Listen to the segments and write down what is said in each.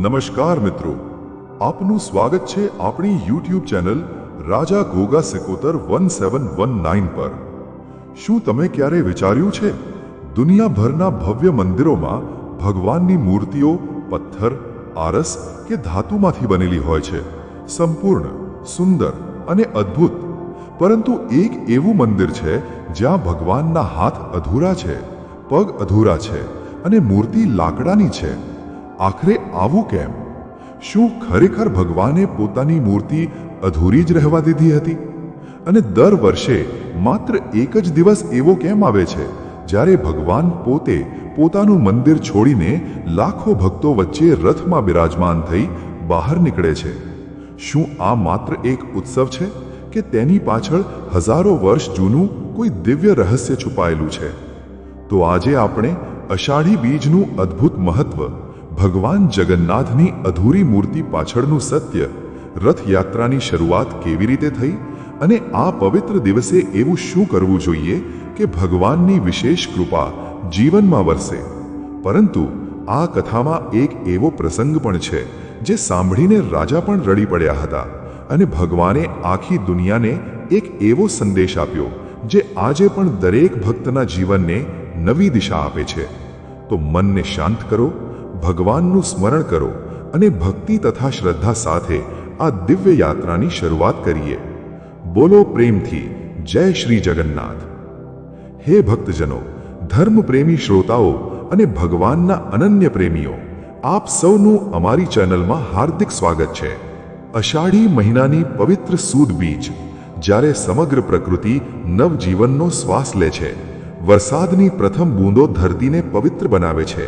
નમસ્કાર મિત્રો, આપનું સ્વાગત છે આપણી YouTube ચેનલ રાજા ગોગા સિકોતર 1719 પર। શું તમે ક્યારે વિચાર્યું છે દુનિયાભરના ભવ્ય મંદિરોમાં ભગવાનની મૂર્તિઓ પથ્થર, આરસ કે ધાતુમાંથી બનેલી હોય છે, સંપૂર્ણ, સુંદર અને અદ્ભુત। પરંતુ એક એવું મંદિર છે જ્યાં ભગવાનના હાથ અધૂરા છે, પગ અધૂરા છે અને મૂર્તિ લાકડાની છે। આખરે આવું કેમ? શું ખરેખર ભગવાને પોતાની મૂર્તિ અધૂરી જ રહેવા દીધી હતી? અને દર વર્ષે માત્ર એક જ દિવસ એવો કેમ આવે છે જ્યારે ભગવાન પોતે પોતાનું મંદિર છોડીને લાખો ભક્તો વચ્ચે રથમાં બિરાજમાન થઈ બહાર નીકળે છે? શું આ માત્ર એક ઉત્સવ છે કે તેની પાછળ હજારો વર્ષ જૂનું કોઈ દિવ્ય રહસ્ય છુપાયેલું છે? તો આજે આપણે અષાઢી બીજનું અદ્ભુત મહત્વ, ભગવાન જગન્નાથની અધૂરી મૂર્તિ પાછળનું સત્ય, રથયાત્રાની શરૂઆત કેવી રીતે થઈ અને આ પવિત્ર દિવસે એવું શું કરવું જોઈએ કે ભગવાનની વિશેષ કૃપા જીવનમાં વરસે। પરંતુ આ કથામાં એક એવો પ્રસંગ પણ છે જે સાંભળીને રાજા પણ રડી પડ્યા હતા અને ભગવાને આખી દુનિયાને એક એવો સંદેશ આપ્યો જે આજે પણ દરેક ભક્તના જીવનને નવી દિશા આપે છે। તો મનને શાંત કરો, ભગવાનનું સ્મરણ કરો અને ભક્તિ તથા શ્રદ્ધા સાથે આ દિવ્ય યાત્રાની શરૂઆત કરીએ। બોલો પ્રેમથી જય શ્રી જગન્નાથ। હે ભક્તજનો, ધર્મપ્રેમી શ્રોતાઓ અને ભગવાનના અનન્ય પ્રેમીઓ, આપ સૌનું અમારી ચેનલમાં હાર્દિક સ્વાગત છે। અષાઢી મહિનાની પવિત્ર સુદ બીજ, જ્યારે સમગ્ર પ્રકૃતિ નવજીવનનો શ્વાસ લે છે, વરસાદની પ્રથમ બૂંદો ધરતીને પવિત્ર બનાવે છે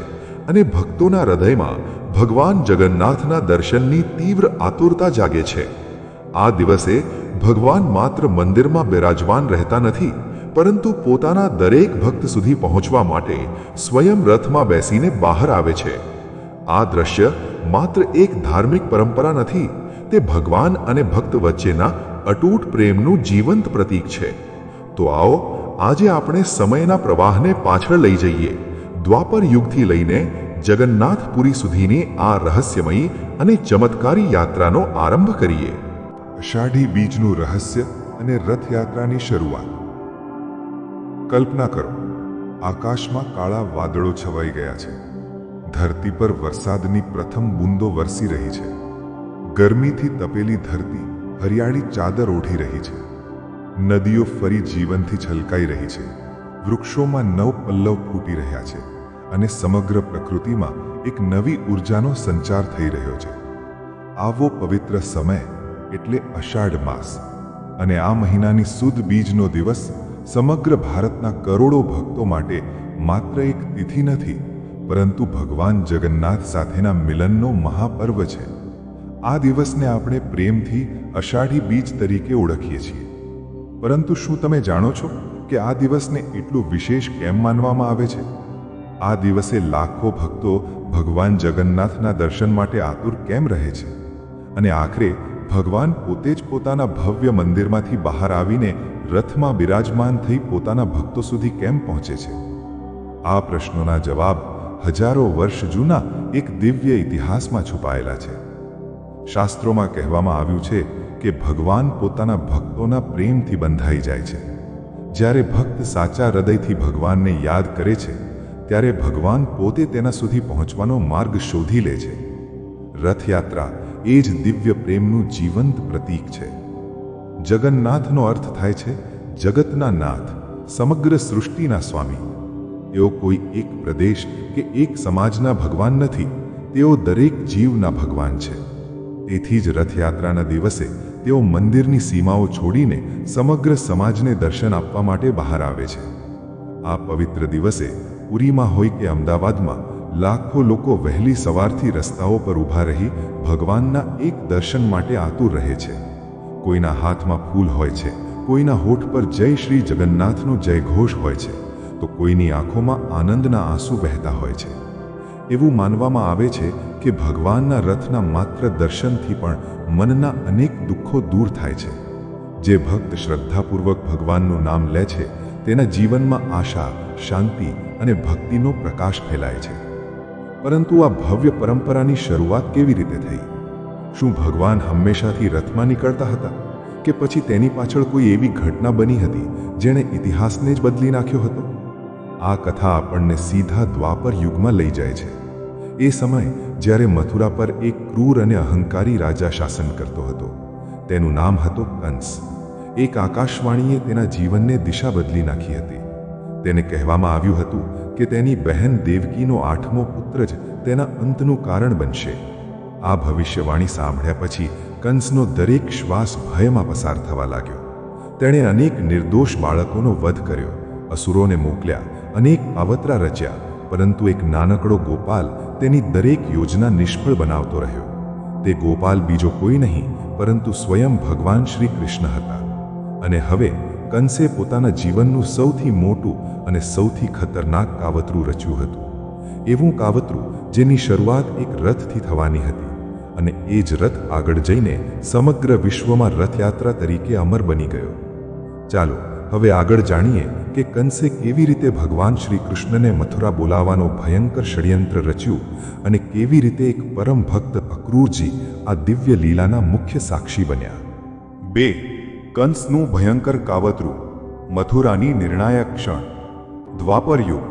અને ભક્તોના હૃદયમાં ભગવાન જગન્નાથના દર્શનની તીવ્ર આતુરતા જાગે છે। આ દિવસે ભગવાન માત્ર મંદિરમાં બિરાજમાન રહેતા નથી, પરંતુ પોતાના દરેક ભક્ત સુધી પહોંચવા માટે સ્વયં રથમાં બેસીને બહાર આવે છે। આ દ્રશ્ય માત્ર એક ધાર્મિક પરંપરા નથી, તે ભગવાન અને ભક્ત વચ્ચેના અતૂટ પ્રેમનું જીવંત પ્રતીક છે। તો આવો આજે આપણે સમયના પ્રવાહને પાછળ લઈ જઈએ, દ્વાપર યુગથી લઈને જગન્નાથપુરી સુધીની આ રહસ્યમયી અને ચમત્કારી યાત્રાનો આરંભ કરીએ। અષાઢી બીજનું રહસ્ય અને રથયાત્રાની શરૂઆત। કલ્પના કરો, આકાશમાં કાળા વાદળો છવાઈ ગયા છે, ધરતી પર વરસાદની પ્રથમ બૂંદો વરસી રહી છે, ગરમીથી તપેલી ધરતી હરિયાળી ચાદર ઓઢી રહી છે, નદીઓ ફરી જીવનથી છલકાઈ રહી છે, વૃક્ષોમાં નવ પલ્લવ ફૂટી રહ્યા છે અને સમગ્ર પ્રકૃતિમાં એક નવી ઉર્જાનો સંચાર થઈ રહ્યો છે। આવો પવિત્ર સમય એટલે અષાઢ માસ, અને આ મહિનાની સુદ બીજનો દિવસ સમગ્ર ભારતના કરોડો ભક્તો માટે માત્ર એક તિથિ નથી, પરંતુ ભગવાન જગન્નાથ સાથેના મિલનનો મહાપર્વ છે। આ દિવસને આપણે પ્રેમથી અષાઢી બીજ તરીકે ઓળખીએ છીએ। પરંતુ શું તમે જાણો છો કે આ દિવસને એટલું વિશેષ કેમ માનવામાં આવે છે? આ દિવસે લાખો ભક્તો ભગવાન જગન્નાથના દર્શન માટે આતુર કેમ રહે છે? અને આખરે ભગવાન પોતે જ પોતાના ભવ્ય મંદિરમાંથી બહાર આવીને રથમાં બિરાજમાન થઈ પોતાના ભક્તો સુધી કેમ પહોંચે છે? આ પ્રશ્નોના જવાબ હજારો વર્ષ જૂના એક દિવ્ય ઇતિહાસમાં છુપાયેલા છે। શાસ્ત્રોમાં કહેવામાં આવ્યું છે કે ભગવાન પોતાના ભક્તોના પ્રેમથી બંધાઈ જાય છે। જ્યારે ભક્ત સાચા હૃદયથી ભગવાનને યાદ કરે છે, ત્યારે ભગવાન પોતે તેના સુધી પહોંચવાનો માર્ગ શોધી લે છે। રથયાત્રા એ જ દિવ્ય પ્રેમનું જીવંત પ્રતીક છે। જગન્નાથનો અર્થ થાય છે જગતના નાથ, સમગ્ર સૃષ્ટિના સ્વામી। તેઓ કોઈ એક પ્રદેશ કે એક સમાજના ભગવાન નથી, તેઓ દરેક જીવના ભગવાન છે। તેથી જ રથયાત્રાના દિવસે તેઓ મંદિરની સીમાઓ છોડીને સમગ્ર સમાજને દર્શન આપવા માટે બહાર આવે છે। આ પવિત્ર દિવસે પુરીમાં હોય કે અમદાવાદમાં લાખો લોકો વહેલી સવારથી રસ્તાઓ પર ઊભા રહી ભગવાનના એક દર્શન માટે આતુર રહે છે। કોઈના હાથમાં ફૂલ હોય છે, કોઈના હોઠ પર જય શ્રી જગન્નાથનો જયઘોષ હોય છે, તો કોઈની આંખોમાં આનંદના આંસુ વહેતા હોય છે। એવું માનવામાં આવે છે કે ભગવાનના રથના માત્ર દર્શનથી પણ મનના અનેક દુઃખો દૂર થાય છે। જે ભક્ત શ્રદ્ધાપૂર્વક ભગવાનનું નામ લે છે, તેના જીવનમાં આશા, શાંતિ અને ભક્તિનો પ્રકાશ ફેલાય છે। પરંતુ આ ભવ્ય પરંપરાની શરૂઆત કેવી રીતે થઈ? શું ભગવાન હંમેશાથી રથમાં નીકળતા હતા કે પછી તેની પાછળ કોઈ એવી ઘટના બની હતી જેણે ઇતિહાસને જ બદલી નાખ્યો હતો? આ કથા આપણને સીધા દ્વાપર યુગમાં લઈ જાય છે. એ સમય જ્યારે મથુરા પર એક ક્રૂર અને અહંકારી રાજા શાસન કરતો હતો. તેનું નામ હતું કંસ. એક આકાશવાણીએ તેના જીવનને દિશા બદલી નાખી હતી. તેને કહેવામાં આવ્યું હતું કે તેની બહેન દેવકીનો 8મો પુત્ર જ તેના અંતનું કારણ બનશે. આ ભવિષ્યવાણી સાંભળ્યા પછી કંસનો દરેક શ્વાસ ભયમાં પસાર થવા લાગ્યો. તેણે અનેક નિર્દોષ બાળકોનો વધ કર્યો, અસુરોને મોકલ્યા, અનેક કાવતરા રચ્યા, પરંતુ એક નાનકડો ગોપાલ તેની દરેક યોજના નિષ્ફળ બનાવતો રહ્યો. તે ગોપાલ બીજો કોઈ નહીં પરંતુ સ્વયં ભગવાન શ્રી કૃષ્ણ હતા. અને હવે કંસે પોતાના જીવનનું સૌથી મોટું અને સૌથી ખતરનાક કાવતરું રચ્યું હતું. એવું કાવતરું જેની શરૂઆત એક રથથી થવાની હતી અને એ જ રથ આગળ જઈને સમગ્ર વિશ્વમાં રથયાત્રા તરીકે અમર બની ગયો. ચાલો હવે આગળ જાણીએ કે કંસે કેવી રીતે ભગવાન શ્રી કૃષ્ણને મથુરા બોલાવવાનો ભયંકર ષડયંત્ર રચ્યું અને કેવી રીતે એક પરમ ભક્ત અક્રૂરજી આ દિવ્ય લીલાના મુખ્ય સાક્ષી બન્યા. 2. કંસનું ભયંકર કાવતરું. મથુરાની નિર્ણાયક ક્ષણ. દ્વાપર યુગ.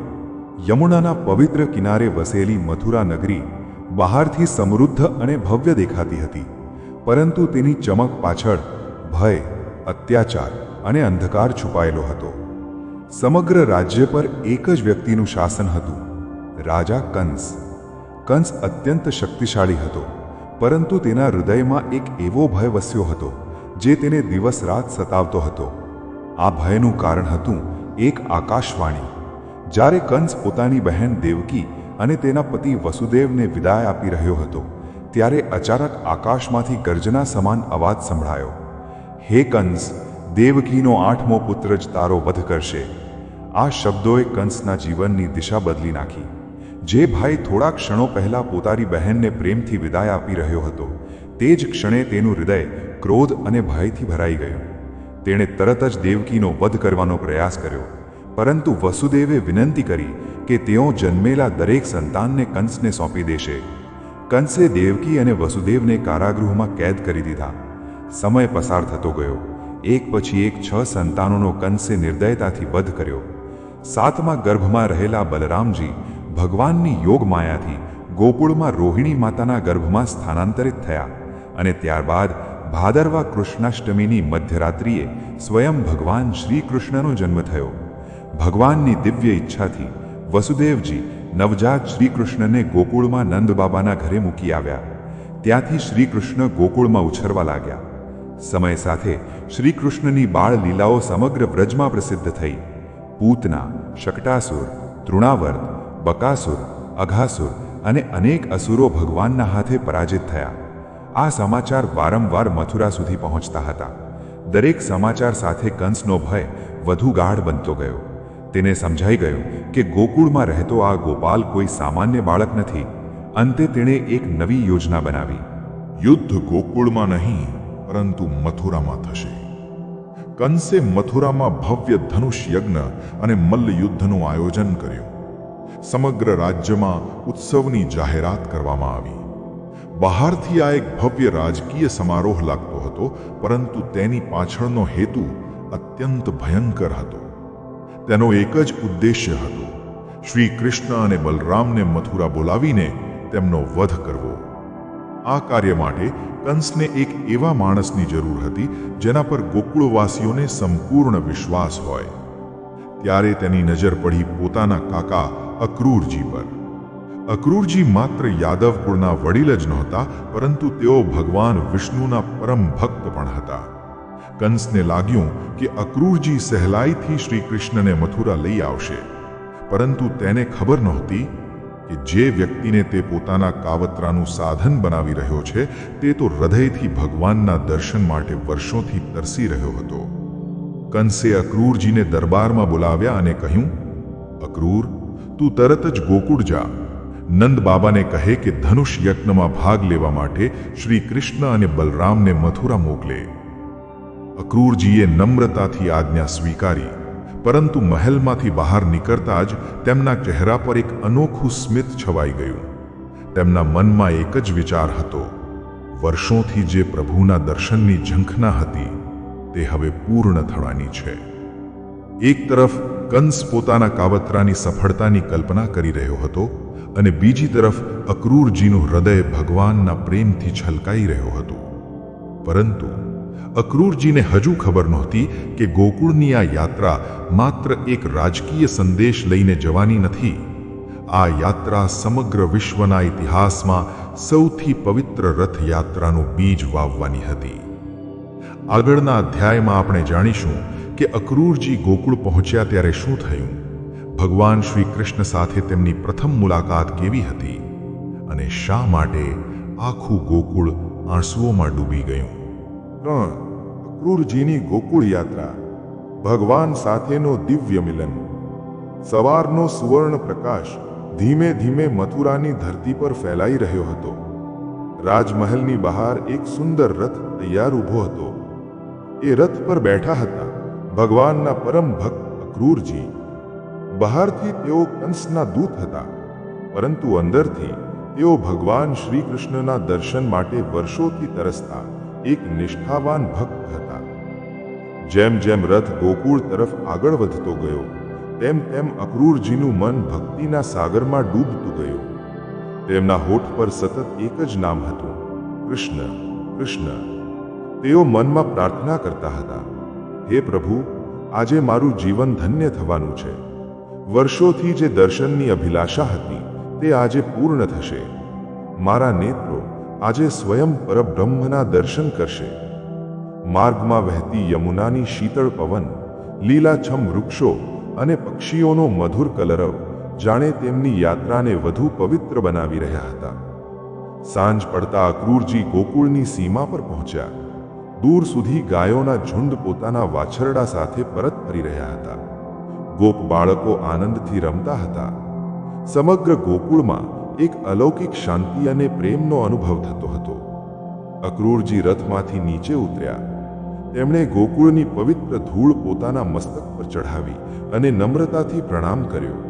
યમુનાના પવિત્ર કિનારે વસેલી મથુરા નગરી બહારથી સમૃદ્ધ અને ભવ્ય દેખાતી હતી, પરંતુ તેની ચમક પાછળ ભય, અત્યાચાર અને અંધકાર છુપાયેલો હતો. સમગ્ર રાજ્ય પર એક જ વ્યક્તિનું શાસન હતું, રાજા કંસ. કંસ અત્યંત શક્તિશાળી હતો, પરંતુ તેના હૃદયમાં એક એવો ભય વસ્યો હતો જે તેને દિવસ રાત સતાવતો હતો. આ ભયનું કારણ હતું એક આકાશવાણી. જ્યારે કંસ પોતાની બહેન દેવકી અને તેના પતિ વસુદેવને વિદાય આપી રહ્યો હતો, ત્યારે અચાનક આકાશમાંથી ગર્જના સમાન અવાજ સંભળાયો. હે કંસ, દેવકીનો 8મો પુત્ર જ તારો વધ કરશે. આ શબ્દોએ કંસના જીવનની દિશા બદલી નાખી. જે ભાઈ થોડા ક્ષણો પહેલા પોતાની બહેનને પ્રેમથી વિદાય આપી રહ્યો હતો, તે જ ક્ષણે તેનું હૃદય ક્રોધ અને ભયથી ભરાઈ ગયું. તેણે તરત જ દેવકીનો વધ કરવાનો પ્રયાસ કર્યો, પરંતુ વસુદેવે વિનંતી કરી કે તેઓ જન્મેલા દરેક સંતાનને કંસને સોંપી દેશે. કંસે દેવકી અને વસુદેવને કારાગૃહમાં કેદ કરી દીધા. સમય પસાર થતો ગયો. એક પછી એક 6 સંતાનોનો કંસે નિર્દયતાથી વધ કર્યો. 7મા ગર્ભમાં રહેલા બલરામજી ભગવાનની યોગ માયાથી ગોકુળમાં રોહિણી માતાના ગર્ભમાં સ્થાનાંતરિત થયા અને ત્યારબાદ ભાદરવા કૃષ્ણાષ્ટમીની મધ્યરાત્રિએ સ્વયં ભગવાન શ્રી કૃષ્ણનો જન્મ થયો. ભગવાનની દિવ્ય ઈચ્છાથી વસુદેવજી નવજાત શ્રીકૃષ્ણને ગોકુળમાં નંદબાબાના ઘરે મૂકી આવ્યા. ત્યાંથી શ્રીકૃષ્ણ ગોકુળમાં ઉછરવા લાગ્યા. સમય સાથે શ્રીકૃષ્ણની બાળ લીલાઓ સમગ્ર વ્રજમાં પ્રસિદ્ધ થઈ. પૂતના, શકટાસુર, તૃણાવર્ત, બકાસુર, અઘાસુર અને અનેક અસુરો ભગવાનના હાથે પરાજિત થયા. આ સમાચાર વારંવાર મથુરા સુધી પહોંચતા હતા. દરેક સમાચાર સાથે કંસનો ભય વધુ ગાઢ બનતો ગયો. તેને સમજાઈ ગયું કે ગોકુળમાં રહેતો આ ગોપાલ કોઈ સામાન્ય બાળક નથી. અંતે તેણે એક નવી યોજના બનાવી. યુદ્ધ ગોકુળમાં નહીં પરંતુ મથુરામાં થશે. કંસે મથુરામાં ભવ્ય ધનુષ યજ્ઞ અને મલ્લયુદ્ધનું આયોજન કર્યું. સમગ્ર રાજ્યમાં ઉત્સવની જાહેરાત કરવામાં આવી. બહારથી આ એક ભવ્ય રાજકીય સમારોહ લાગતો હતો, પરંતુ તેની પાછળનો હેતુ અત્યંત ભયંકર હતો. તેનો એક જ ઉદ્દેશ્ય હતો, શ્રી કૃષ્ણ અને બલરામને મથુરા બોલાવીને તેમનો વધ કરવો. આ કાર્ય માટે કંસને એક એવા માણસની જરૂર હતી જેના પર ગોકુળવાસીઓને સંપૂર્ણ વિશ્વાસ હોય. ત્યારે તેની નજર પડી પોતાના કાકા અક્રૂરજી પર. અક્રૂરજી માત્ર યાદવ કુળના વડીલ જ નહોતા, પરંતુ તેઓ ભગવાન વિષ્ણુના પરમ ભક્ત પણ હતા. કંસને લાગ્યું કે અક્રૂરજી સહેલાઈથી શ્રી કૃષ્ણને મથુરા લઈ આવશે, પરંતુ તેને ખબર નહોતી કે જે વ્યક્તિને તે પોતાના કાવતરાનું સાધન બનાવી રહ્યો છે તે તો હૃદયથી ભગવાનના દર્શન માટે વર્ષોથી તરસી રહ્યો હતો. કંસે અક્રૂરજીને દરબારમાં બોલાવ્યા અને કહ્યું, અક્રૂર, તું તરત જ ગોકુળ જા. નંદ બાબાને કહે કે ધનુષ યજ્ઞમાં ભાગ લેવા માટે શ્રી કૃષ્ણ અને બલરામને મથુરા મોકલે. અક્રૂરજીએ નમ્રતાથી આજ્ઞા સ્વીકારી, પરંતુ મહેલમાંથી બહાર નીકળતા જ તેમના ચહેરા પર એક અનોખું સ્મિત છવાઈ ગયું. તેમના મનમાં એક જ વિચાર હતો, વર્ષોથી જે પ્રભુના દર્શનની ઝંખના હતી તે હવે પૂર્ણ થવાની છે. એક તરફ કંસ પોતાના કાવતરાની સફળતાની કલ્પના કરી રહ્યો હતો અને બીજી તરફ અક્રૂરજીનું હૃદય ભગવાનના પ્રેમથી છલકાઈ રહ્યો હતું. પરંતુ અક્રૂરજીને હજુ ખબર નહોતી કે ગોકુળની આ યાત્રા માત્ર એક રાજકીય સંદેશ લઈને જવાની નથી. આ યાત્રા સમગ્ર વિશ્વના ઇતિહાસમાં સૌથી પવિત્ર રથયાત્રાનું બીજ વાવવાની હતી. આગળના અધ્યાયમાં આપણે જાણીશું કે અક્રૂરજી ગોકુળ પહોંચ્યા ત્યારે શું થયું, ભગવાન શ્રી કૃષ્ણ સાથે તેમની પ્રથમ મુલાકાત કેવી હતી અને શા માટે આખું ગોકુળ આંસુઓમાં ડૂબી ગયું. અક્રૂરજીની ગોકુળ યાત્રા, ભગવાન સાથેનો દિવ્ય મિલન. સવારનો સુવર્ણ પ્રકાશ ધીમે ધીમે મથુરાની ધરતી પર ફેલાઈ રહ્યો હતો. રાજમહેલની બહાર એક સુંદર રથ તૈયાર ઊભો હતો. એ રથ પર બેઠા હતા ભગવાનના પરમ ભક્ત અક્રૂરજી. બહારથી તેઓ કંસના દૂત હતા, પરંતુ અંદરથી તેઓ ભગવાન શ્રી કૃષ્ણના દર્શન માટે વર્ષોથી તરસતા એક નિષ્ઠાવાન ભક્ત હતા. જેમ જેમ રથ ગોકુળ તરફ આગળ વધતો ગયો તેમ તેમ અક્રૂરજીનું મન ભક્તિના સાગરમાં ડૂબતું ગયું. તેમના હોઠ પર સતત એક જ નામ હતું, કૃષ્ણ કૃષ્ણ. તેઓ મનમાં પ્રાર્થના કરતા હતા, હે પ્રભુ, આજે મારું જીવન ધન્ય થવાનું છે. વર્ષોથી જે દર્શનની અભિલાષા હતી તે આજે પૂર્ણ થશે. મારા નેત્રો આજે સ્વયં પરબ્રહ્મના દર્શન કરશે. માર્ગમાં વહેતી યમુનાની શીતળ પવન, લીલાછમ વૃક્ષો અને પક્ષીઓનો મધુર કલરવ જાણે તેમની યાત્રાને વધુ પવિત્ર બનાવી રહ્યા હતા. સાંજ પડતા અક્રૂરજી ગોકુળની સીમા પર પહોંચ્યા. દૂર સુધી ગાયોના ઝુંડ પોતાના વાછરડા સાથે પરત ફરી રહ્યા હતા. ગોપ બાળકો આનંદથી રમતા હતા. સમગ્ર ગોકુળમાં એક અલૌકિક શાંતિ અને પ્રેમનો અનુભવ થતો હતો. અક્રૂરજી રથમાંથી નીચે ઉતર્યા. તેમણે ગોકુળની પવિત્ર ધૂળ પોતાના મસ્તક પર ચઢાવી અને નમ્રતાથી પ્રણામ કર્યો.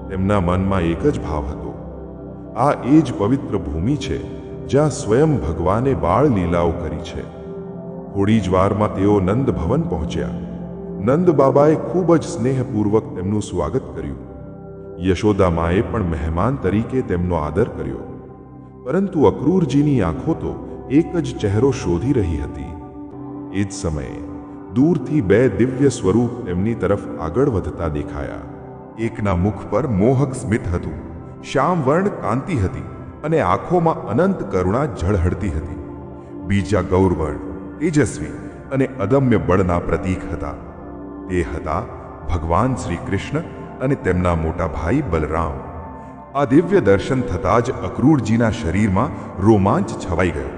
તેમના મનમાં એક જ ભાવ હતો, આ એ જ પવિત્ર ભૂમિ છે જ્યાં સ્વયં ભગવાને બાળ લીલાઓ કરી છે. થોડી જ વારમાં તેઓ નંદ ભવન પહોંચ્યા. નંદ બાબાએ ખૂબ જ સ્નેહપૂર્વક તેમનું સ્વાગત કર્યું. યશોદા માએ પણ મહેમાન તરીકે તેમનો આદર કર્યો. પરંતુ અક્રૂરજીની આંખો તો એક જ ચહેરો શોધી રહી હતી. એ જ સમયે દૂરથી બે દિવ્ય સ્વરૂપ તેમની તરફ આગળ વધતા દેખાયા. એકના મુખ પર મોહક સ્મિત હતું, શ્યામવર્ણ કાંતિ હતી અને આંખોમાં અનંત કરુણા ઝળહળતી હતી. બીજા ગૌરવર્ણ, તેજસ્વી અને અદમ્ય બળના પ્રતીક હતા. તે હતા ભગવાન શ્રી કૃષ્ણ અને તેમના મોટા ભાઈ બલરામ. આ દિવ્ય દર્શન થતાં જ અક્રૂરજીના શરીરમાં રોમાંચ છવાઈ ગયો.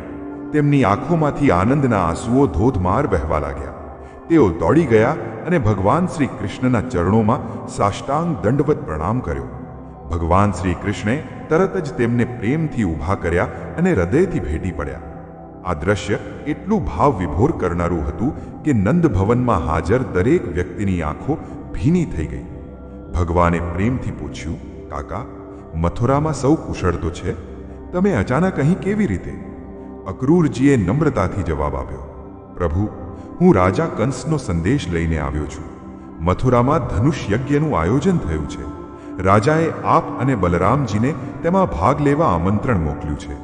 તેમની આંખોમાંથી આનંદના આંસુઓ ધોધમાર વહેવા લાગ્યા. તેઓ દોડી ગયા અને ભગવાન શ્રી કૃષ્ણના ચરણોમાં સાષ્ટાંગ દંડવત પ્રણામ કર્યો. ભગવાન શ્રી કૃષ્ણે તરત જ તેમને પ્રેમથી ઊભા કર્યા અને હૃદયથી ભેટી પડ્યા. આ દ્રશ્ય એટલું ભાવ વિભોર કરનારું હતું કે નંદ ભવનમાં હાજર દરેક વ્યક્તિની આંખો ભીની થઈ ગઈ. ભગવાને પ્રેમથી પૂછ્યું, કાકા, મથુરામાં સૌ કુશળ તો છે? તમે અચાનક અહીં કેવી રીતે? અક્રૂરજીએ નમ્રતાથી જવાબ આપ્યો, પ્રભુ, હું રાજા કંસનો સંદેશ લઈને આવ્યો છું. મથુરામાં ધનુષ યજ્ઞનું આયોજન થયું છે. રાજાએ આપ અને બલરામજીને તેમાં ભાગ લેવા આમંત્રણ મોકલ્યું છે.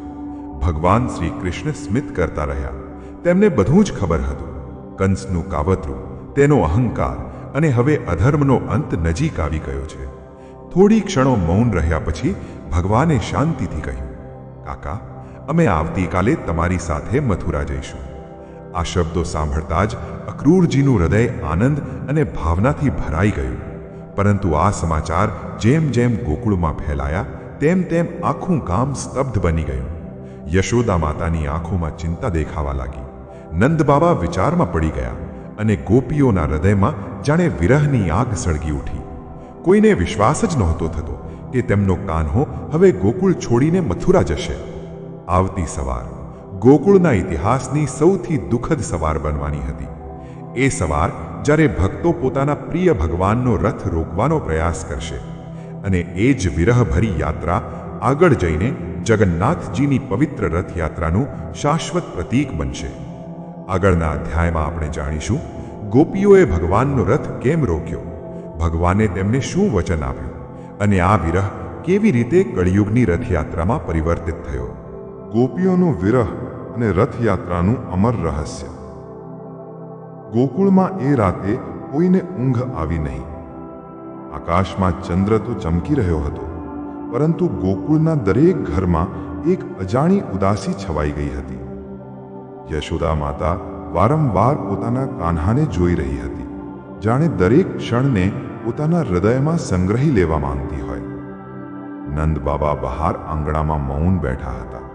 ભગવાન શ્રી કૃષ્ણ સ્મિત કરતા રહ્યા. તેમને બધું જ ખબર હતું. કંસનું કાવતરું, તેનો અહંકાર અને હવે અધર્મનો અંત નજીક આવી ગયો છે. થોડી ક્ષણો મૌન રહ્યા પછી ભગવાને શાંતિથી કહ્યું, કાકા, અમે આવતીકાલે તમારી સાથે મથુરા જઈશું. આ શબ્દો સાંભળતા જ અક્રૂરજીનું હૃદય આનંદ અને ભાવનાથી ભરાઈ ગયું. પરંતુ આ સમાચાર જેમ જેમ ગોકુળમાં ફેલાયા તેમ તેમ આખું ગામ સ્તબ્ધ બની ગયું. યશોદા માતાની આંખોમાં ચિંતા દેખાવા લાગી. નંદ બાબા વિચારમાં પડી ગયા અને ગોપીઓના હૃદયમાં જાણે વિરહની આગ સળગી ઉઠી. કોઈને વિશ્વાસ જ નહોતો થતો કે તેમનો કાન્હો હવે ગોકુળ છોડીને મથુરા જશે. આવતી સવાર ગોકુળના ઇતિહાસની સૌથી દુઃખદ સવાર બનવાની હતી. એ સવાર જ્યારે ભક્તો પોતાના પ્રિય ભગવાનનો રથ રોકવાનો પ્રયાસ કરશે અને એ જ વિરહભરી યાત્રા આગળ જઈને જગન્નાથજીની પવિત્ર રથયાત્રાનું શાશ્વત પ્રતીક બનશે. આગળના અધ્યાયમાં આપણે જાણીશું ગોપીઓએ ભગવાનનો રથ કેમ રોક્યો, ભગવાને તેમને શું વચન આપ્યું અને આ વિરહ કેવી રીતે કળિયુગની રથયાત્રામાં પરિવર્તિત થયો. ગોપીઓનો વિરહ અને રથયાત્રાનું અમર રહસ્ય. ગોકુળમાં એ રાતે કોઈને ઊંઘ આવી નહીં. આકાશમાં ચંદ્ર તો ચમકી રહ્યો હતો, પરંતુ ગોકુળના દરેક ઘરમાં એક અજાણી ઉદાસી છવાઈ ગઈ હતી. યશોદા માતા વારંવાર પોતાના કાન્હાને જોઈ રહી હતી, જાણે દરેક ક્ષણને પોતાના હૃદયમાં સંગ્રહી લેવા માંગતી હોય. નંદ બાબા બહાર આંગણામાં મૌન બેઠા હતા.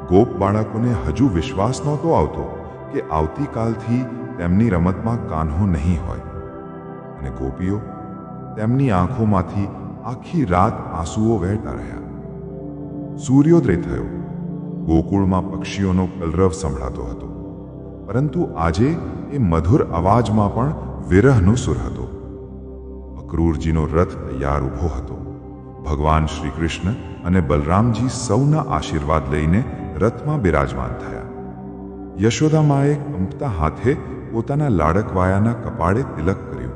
ગોપ બાળકોને હજુ વિશ્વાસ નહોતો આવતો કે આવતીકાલથી તેમની રમતમાં કાન્હો નહીં હોય. અને ગોપીઓ, તેમની આંખોમાંથી આખી રાત આંસુઓ વહેતા રહ્યા. સૂર્યોદય થયો. ગોકુળમાં પક્ષીઓનો કલરવ સંભળાતો હતો, પરંતુ આજે એ મધુર અવાજમાં પણ વિરહનો સુર હતો. અક્રૂરજીનો રથ તૈયાર ઊભો હતો. ભગવાન શ્રી કૃષ્ણ અને બલરામજી સૌના આશીર્વાદ લઈને રથમાં બિરાજમાન થયા. યશોદામાએ કંપતા હાથે પોતાના લાડકવાયાના કપાળે તિલક કર્યું.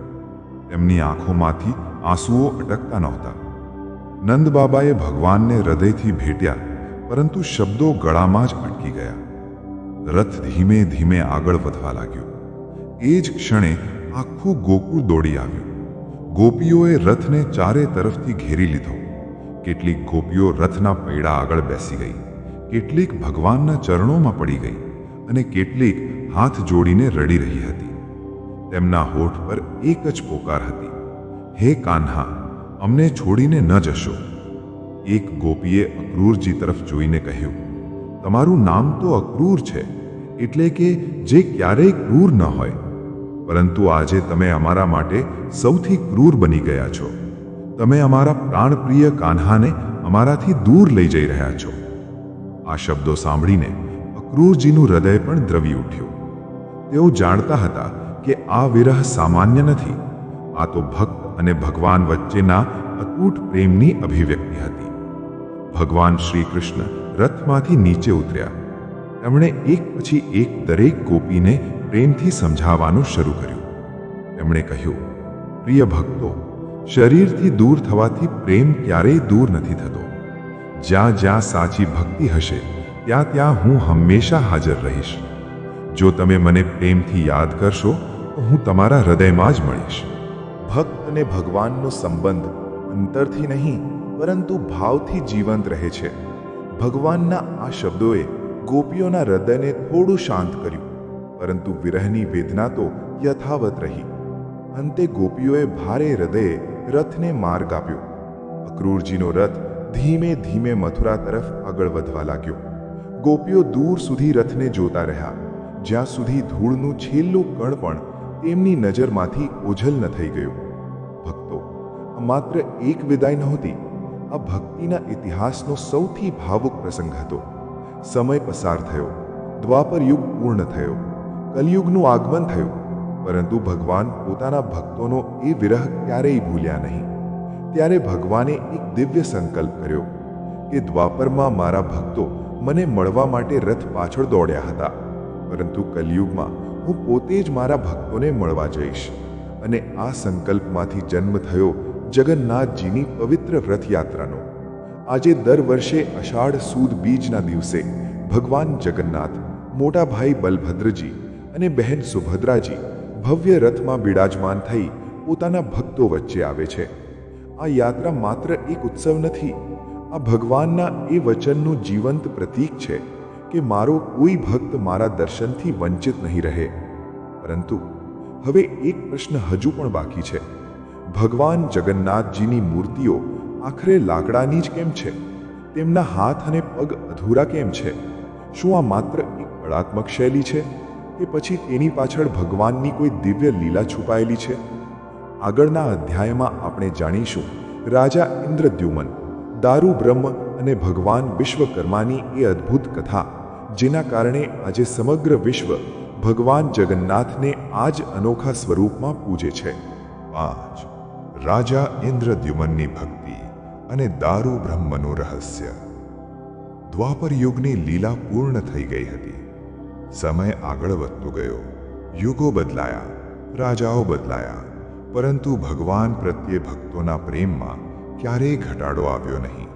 તેમની આંખોમાંથી આંસુઓ અટકતા નહોતા. નંદ બાબાએ ભગવાનને હૃદયથી ભેટ્યા, પરંતુ શબ્દો ગળામાં જ અટકી ગયા. રથ ધીમે ધીમે આગળ વધવા લાગ્યો. એ જ ક્ષણે આખું ગોકુળ દોડી આવ્યું. ગોપીઓએ રથને ચારે તરફથી ઘેરી લીધો. કેટલીક ગોપીઓ રથના પૈડા આગળ બેસી ગઈ, કેટલીક ભગવાનના ચરણોમાં પડી ગઈ અને કેટલીક હાથ જોડીને રડી રહી હતી. તેમના હોઠ પર એક જ પોકાર હતી, હે કાન્હા, અમને છોડીને ન જશો. એક ગોપીએ અક્રૂરજી તરફ જોઈને કહ્યું, તમારું નામ તો અક્રૂર છે, એટલે કે જે ક્યારેય ક્રૂર ન હોય, પરંતુ આજે તમે અમારા માટે સૌથી ક્રૂર બની ગયા છો. તમે અમારા પ્રાણપ્રિય કાન્હાને અમારાથી દૂર લઈ જઈ રહ્યા છો. આ શબ્દો સાંભળીને અક્રૂરજીનું હૃદય પણ દ્રવી ઉઠ્યું. તેઓ જાણતા હતા કે આ વિરહ સામાન્ય નથી. આ તો ભક્ત અને ભગવાન વચ્ચેના અતૂટ પ્રેમની અભિવ્યક્તિ હતી. ભગવાન શ્રી કૃષ્ણ રથમાંથી નીચે ઉતર્યા. તેમણે એક પછી એક દરેક ગોપીને પ્રેમથી સમજાવવાનું શરૂ કર્યું. તેમણે કહ્યું, પ્રિય ભક્તો, શરીરથી દૂર થવાથી પ્રેમ ક્યારેય દૂર નથી થતો. જ્યાં જ્યાં સાચી ભક્તિ હશે, ત્યાં ત્યાં હું હંમેશા હાજર રહીશ. જો તમે મને પ્રેમથી યાદ કરશો તો હું તમારા હૃદયમાં જ મળીશ. ભક્ત અને ભગવાનનો સંબંધ અંતરથી નહીં, પરંતુ ભાવથી જીવંત રહે છે. ભગવાનના આ શબ્દોએ ગોપીઓના હૃદયને થોડું શાંત કર્યું, પરંતુ વિરહની વેદના તો યથાવત રહી. અંતે ગોપીઓએ ભારે હૃદયે રથને માર્ગ આપ્યો. અક્રૂરજીનો રથ ધીમે ધીમે મથુરા તરફ આગળ વધવા લાગ્યો. ગોપીઓ દૂર સુધી રથને જોતા રહ્યા, જ્યાં સુધી ધૂળનું છેલ્લું કણ પણ તેમની નજરમાંથી ઓઝલ ન થઈ ગયું. ભક્તો, આ માત્ર એક વિદાય નહોતી, આ ભક્તિના ઇતિહાસનો સૌથી ભાવુક પ્રસંગ હતો. સમય પસાર થયો, દ્વાપર યુગ પૂર્ણ થયો, કલયુગનું આગમન થયું, પરંતુ ભગવાન પોતાના ભક્તોનો એ વિરહ ક્યારેય ભૂલ્યા નહીં. ત્યારે ભગવાને એક દિવ્ય સંકલ્પ કર્યો કે દ્વાપરમાં મારા ભક્તો મને મળવા માટે રથ પાછળ દોડ્યા હતા, પરંતુ કલયુગમાં હું પોતે જ મારા ભક્તોને મળવા જઈશ. અને આ સંકલ્પમાંથી જન્મ થયો જગન્નાથજીની પવિત્ર રથયાત્રાનો. આજે દર વર્ષે અષાઢ સુદ બીજના દિવસે ભગવાન જગન્નાથ, મોટા ભાઈ બલભદ્રજી અને બહેન સુભદ્રાજી ભવ્ય રથમાં બિરાજમાન થઈ પોતાના ભક્તો વચ્ચે આવે છે. આ યાત્રા માત્ર એક ઉત્સવ નથી, આ ભગવાનના એ વચનનું જીવંત પ્રતીક છે કે મારો કોઈ ભક્ત મારા દર્શનથી વંચિત નહીં રહે. પરંતુ હવે એક પ્રશ્ન હજુ પણ બાકી છે. ભગવાન જગન્નાથજીની મૂર્તિઓ આખરે લાકડાની જ કેમ છે? તેમના હાથ અને પગ અધૂરા કેમ છે? શું આ માત્ર એક કળાત્મક શૈલી છે કે પછી તેની પાછળ ભગવાનની કોઈ દિવ્ય લીલા છુપાયેલી છે? આગળના અધ્યાયમાં આપણે જાણીશું રાજા ઇન્દ્રદ્યુમન, દારૂ બ્રહ્મ અને ભગવાન વિશ્વકર્માની એ અદ્ભુત કથા, જેના કારણે આજે સમગ્ર વિશ્વ ભગવાન જગન્નાથને આ જ અનોખા સ્વરૂપમાં પૂજે છે. 5. રાજા ઇન્દ્રદ્યુમનની ભક્તિ અને દારૂ બ્રહ્મનું રહસ્ય. દ્વાપર યુગની લીલા પૂર્ણ થઈ ગઈ હતી. સમય આગળ વધતો ગયો, યુગો બદલાયા, રાજાઓ બદલાયા, પરંતુ ભગવાન પ્રત્યે ભક્તોના પ્રેમમાં ક્યારેય ઘટાડો આવ્યો નહીં.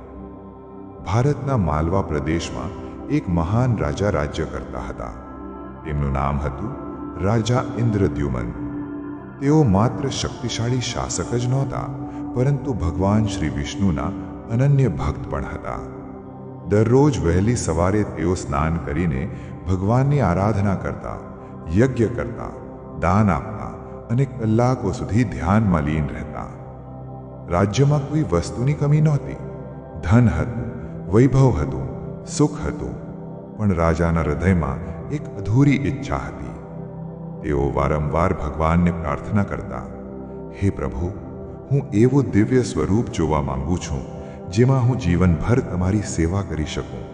ભારતના માલવા પ્રદેશમાં એક મહાન રાજા રાજ્ય કરતા હતા. તેમનું નામ હતું રાજા ઇન્દ્રદ્યુમન. તેઓ માત્ર શક્તિશાળી શાસક જ નહોતા, પરંતુ ભગવાન શ્રી વિષ્ણુના અનન્ય ભક્ત પણ હતા. દરરોજ વહેલી સવારે તેઓ સ્નાન કરીને ભગવાનની આરાધના કરતા, યજ્ઞ કરતા, દાન આપતા અને કલાકો સુધી ધ્યાનમાં લીન રહેતા. રાજ્યમાં કોઈ વસ્તુની કમી નહોતી. ધન હતું, વૈભવ હતું, સુખ હતું, પણ રાજાના હૃદયમાં એક અધૂરી ઈચ્છા હતી. તેઓ વારંવાર ભગવાનને પ્રાર્થના કરતા, હે પ્રભુ, હું એવું દિવ્ય સ્વરૂપ જોવા માંગુ છું જેમાં હું જીવનભર તમારી સેવા કરી શકું.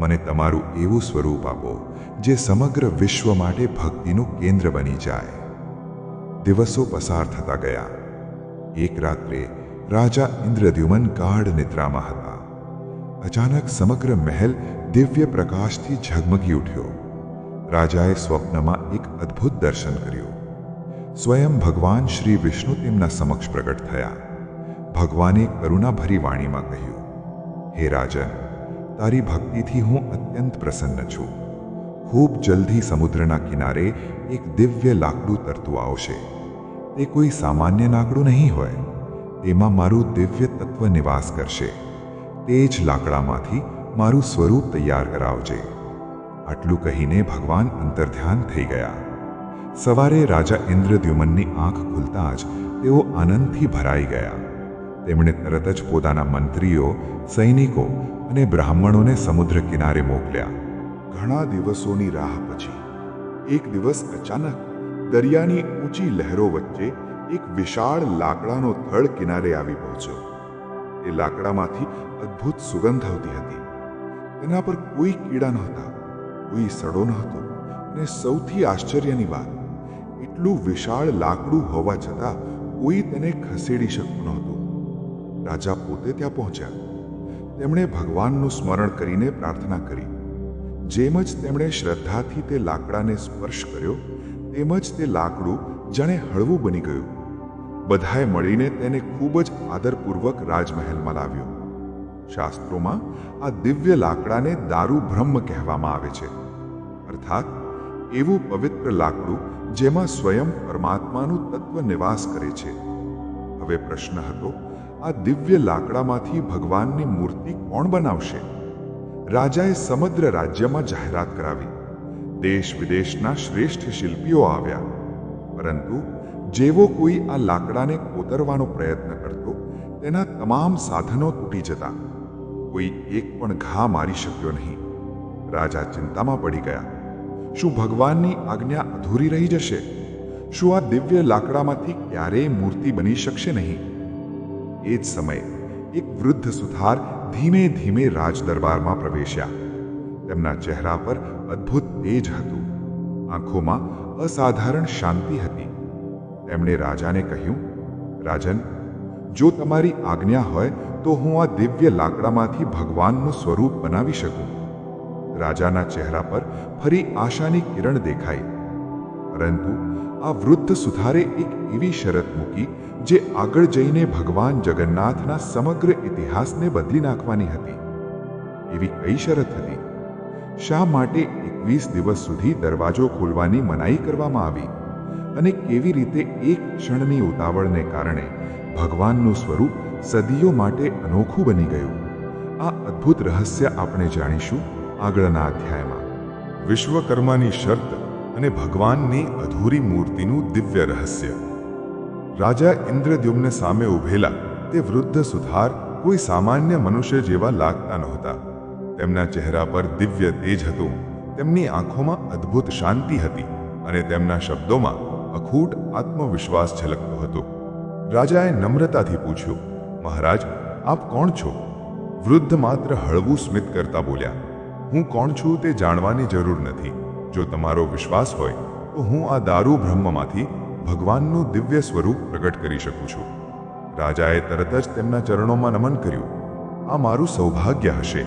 મને તમારું એવું સ્વરૂપ આપો જે સમગ્ર વિશ્વ માટે ભક્તિનું કેન્દ્ર બની જાય. દિવસો પસાર થતા ગયા. એક રાત્રે રાજા ઇન્દ્રદ્યુમન ગાઢ નિદ્રામાં હતા. અચાનક સમગ્ર મહેલ દિવ્ય પ્રકાશથી ઝગમગી ઉઠ્યો. રાજાએ સ્વપ્નમાં એક અદ્ભુત દર્શન કર્યું. સ્વયં ભગવાન શ્રી વિષ્ણુ તેમના સમક્ષ પ્રગટ થયા. ભગવાને કરુણાભરી વાણીમાં કહ્યું, હે રાજન, તારી ભક્તિથી હું અત્યંત પ્રસન્ન છું. ખૂબ જલ્દી સમુદ્રના કિનારે એક દિવ્ય લાકડું તરતું આવશે. તે કોઈ સામાન્ય લાકડું નહીં હોય. તેમાં મારું દિવ્ય તત્વ નિવાસ કરશે. તે જ લાકડામાંથી મારું સ્વરૂપ તૈયાર કરાવજે. આટલું કહીને ભગવાન અંતર્ધ્યાન થઈ ગયા. સવારે રાજા ઇન્દ્રદ્યુમનની આંખ ખુલતા જ તેઓ આનંદથી ભરાઈ ગયા. તેમણે તરત જ પોતાના મંત્રીઓ, સૈનિકો અને બ્રાહ્મણોને સમુદ્ર કિનારે મોકલ્યા. ઘણા દિવસોની રાહ પછી એક દિવસ અચાનક દરિયાની ઊંચી લહેરો વચ્ચે એક વિશાળ લાકડાનો થડ કિનારે આવી પહોંચ્યો. એ લાકડામાંથી અદ્ભુત સુગંધ આવતી હતી. તેના પર કોઈ કીડા નહોતા, કોઈ સડો નહોતો, અને સૌથી આશ્ચર્યની વાત, એટલું વિશાળ લાકડું હોવા છતાં કોઈ તેને ખસેડી શકતું નહોતું. રાજા પોતે ત્યાં પહોંચ્યા. તેમણે ભગવાનનું સ્મરણ કરીને પ્રાર્થના કરી. જેમ જ તેમણે શ્રદ્ધાથી તે લાકડાને સ્પર્શ કર્યો, તેમ જ તે લાકડું જાણે હળવું બની ગયું. બધાએ મળીને તેને ખૂબ જ આદરપૂર્વક રાજમહેલમાં લાવ્યો. શાસ્ત્રોમાં આ દિવ્ય લાકડાને દારૂ બ્રહ્મ કહેવામાં આવે છે, અર્થાત એવું પવિત્ર લાકડું જેમાં સ્વયં પરમાત્માનું તત્વ નિવાસ કરે છે. હવે પ્રશ્ન હતો, આ દિવ્ય લાકડામાંથી ભગવાનની મૂર્તિ કોણ બનાવશે? રાજાએ સમગ્ર રાજ્યમાં જાહેરાત કરાવી. દેશ વિદેશના શ્રેષ્ઠ શિલ્પીઓ આવ્યા, પરંતુ જેવો કોઈ આ લાકડાને કોતરવાનો પ્રયત્ન કરતો, તેના તમામ સાધનો તૂટી જતા. કોઈ એક પણ ઘા મારી શક્યો નહીં. રાજા ચિંતામાં પડી ગયા. શું ભગવાનની આજ્ઞા અધૂરી રહી જશે? શું આ દિવ્ય લાકડામાંથી ક્યારેય મૂર્તિ બની શકશે નહીં? એ જ સમયે એક વૃદ્ધ સુથાર ધીમે ધીમે રાજદરબારમાં પ્રવેશ્યા. તેમના ચહેરા પર અદ્ભુત તેજ હતું. આંખોમાં અસાધારણ શાંતિ હતી. તેમણે રાજાને કહ્યું, રાજન, જો તમારી આજ્ઞા હોય તો હું આ દિવ્ય લાકડામાંથી ભગવાનનું સ્વરૂપ બનાવી શકું. રાજાના ચહેરા પર ફરી આશાની કિરણ દેખાઈ. પરંતુ આ વૃદ્ધ સુથારે એક એવી શરત મૂકી જે આગળ જઈને ભગવાન જગન્નાથના સમગ્ર ઇતિહાસને બદલી નાખવાની હતી. એવી કઈ શરત હતી? શા માટે 21 દિવસ સુધી દરવાજો ખોલવાની મનાઈ કરવામાં આવી? અને કેવી રીતે એક ક્ષણની ઉતાવળને કારણે ભગવાનનું સ્વરૂપ સદીઓ માટે અનોખું બની ગયું? આ અદ્ભુત રહસ્ય આપણે જાણીશું આગળના અધ્યાયમાં. વિશ્વકર્માની શરત અને ભગવાનની અધૂરી મૂર્તિનું દિવ્ય રહસ્ય. રાજા ઇન્દ્રદ્યુમ્ન સામે ઉભેલા તે વૃદ્ધ સુથાર કોઈ સામાન્ય મનુષ્ય જેવા લાગતા નહોતા. તેમના ચહેરા પર દિવ્ય તેજ હતું, તેમની આંખોમાં અદ્ભુત શાંતિ હતી અને તેમના શબ્દોમાં અખૂટ આત્મવિશ્વાસ છલકતો હતો. રાજાએ નમ્રતાથી પૂછ્યું, મહારાજ, આપ કોણ છો? વૃદ્ધ માત્ર હળવું સ્મિત કરતા બોલ્યા, હું કોણ છું તે જાણવાની જરૂર નથી. જો તમારો વિશ્વાસ હોય તો હું આ દારૂ બ્રહ્મમાંથી ભગવાનનું દિવ્ય સ્વરૂપ પ્રગટ કરી શકું છું. રાજાએ તરત જ તેમના ચરણોમાં નમન કર્યું. આ મારું સૌભાગ્ય હશે.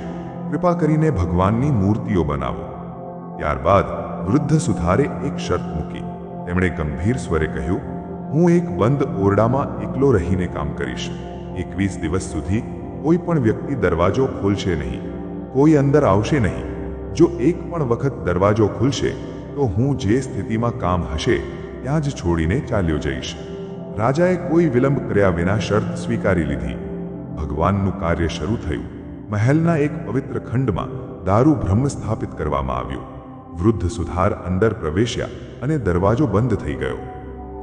કૃપા કરીને ભગવાનની મૂર્તિઓ બનાવો. ત્યારબાદ વૃદ્ધ સુથારે એક શરત મૂકી. તેમણે ગંભીર સ્વરે કહ્યું, હું એક બંધ ઓરડામાં એકલો રહીને કામ કરીશ. 21 દિવસ સુધી કોઈ પણ વ્યક્તિ દરવાજો ખોલશે નહીં, કોઈ અંદર આવશે નહીં. જો એક પણ વખત દરવાજો ખુલશે તો હું જે સ્થિતિમાં કામ હશે ત્યાં જ છોડીને ચાલ્યો જઈશ. રાજાએ કોઈ વિલંબ કર્યા વિના શરત સ્વીકારી લીધી. ભગવાનનું કાર્ય શરૂ થયું. મહેલના એક પવિત્ર ખંડમાં દારૂ બ્રહ્મ સ્થાપિત કરવામાં આવ્યું. વૃદ્ધ સુથાર અંદર પ્રવેશ્યા અને દરવાજો બંધ થઈ ગયો.